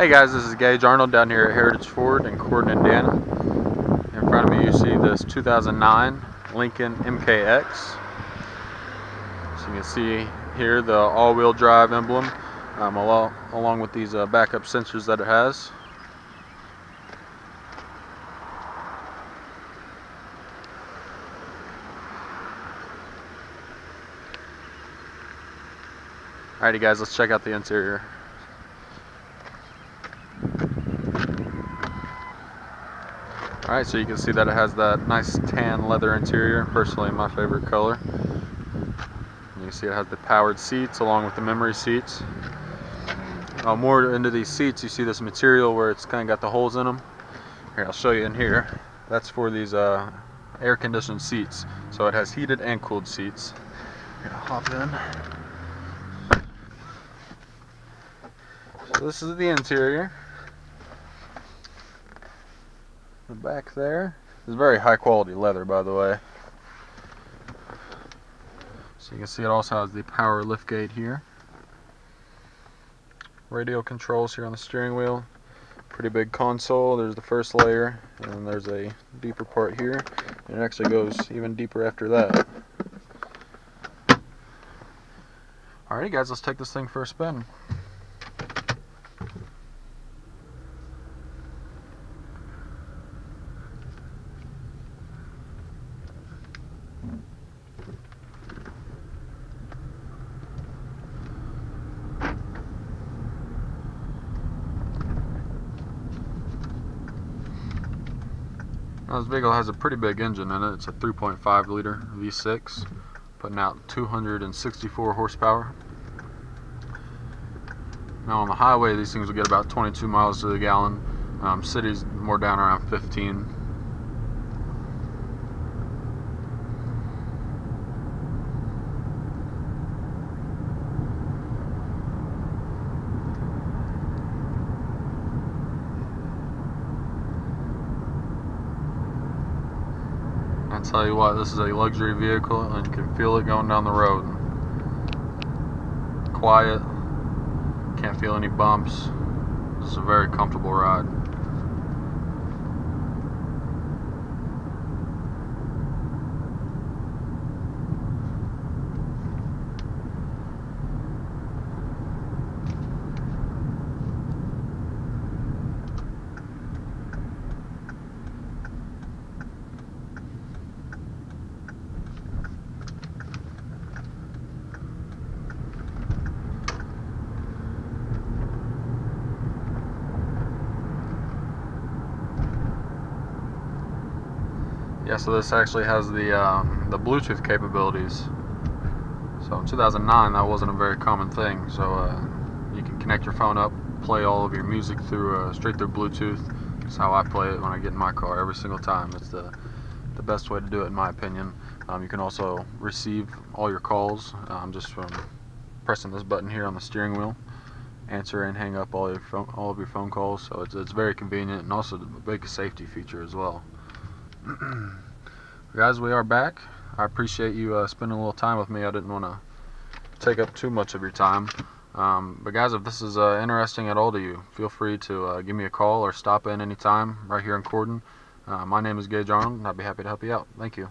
Hey guys, this is Gage Arnold down here at Heritage Ford in Corydon, Indiana. In front of me you see this 2009 Lincoln MKX. So you can see here the all-wheel drive emblem along with these backup sensors that it has. Alrighty guys, let's check out the interior. Alright, so you can see that it has that nice tan leather interior, personally my favorite color. You can see it has the powered seats along with the memory seats. More into these seats, you see this material where it's kind of got the holes in them. Here, I'll show you in here. That's for these air conditioned seats. So it has heated and cooled seats. Here, I'll hop in. So this is the interior. The back there is very high quality leather, by the way. So you can see it also has the power liftgate here. Radio controls here on the steering wheel. Pretty big console. There's the first layer, and then there's a deeper part here, and it actually goes even deeper after that. Alrighty guys, let's take this thing for a spin. Now this vehicle has a pretty big engine in it. It's a 3.5 liter V6, putting out 264 horsepower. Now on the highway, these things will get about 22 miles to the gallon. Cities more down around 15. I tell you what, this is a luxury vehicle and you can feel it going down the road. Quiet, can't feel any bumps. This is a very comfortable ride. Yeah, so this actually has the Bluetooth capabilities. So in 2009, that wasn't a very common thing. So you can connect your phone up, play all of your music through straight through Bluetooth. That's how I play it when I get in my car every single time. It's the best way to do it, in my opinion. You can also receive all your calls just from pressing this button here on the steering wheel. Answer and hang up all of your phone calls. So it's very convenient, and also a big safety feature as well. Guys, we are back. I appreciate you spending a little time with me. I didn't want to take up too much of your time. But guys, if this is interesting at all to you, feel free to give me a call or stop in anytime right here in Corydon. My name is Gage Arnold, and I'd be happy to help you out. Thank you.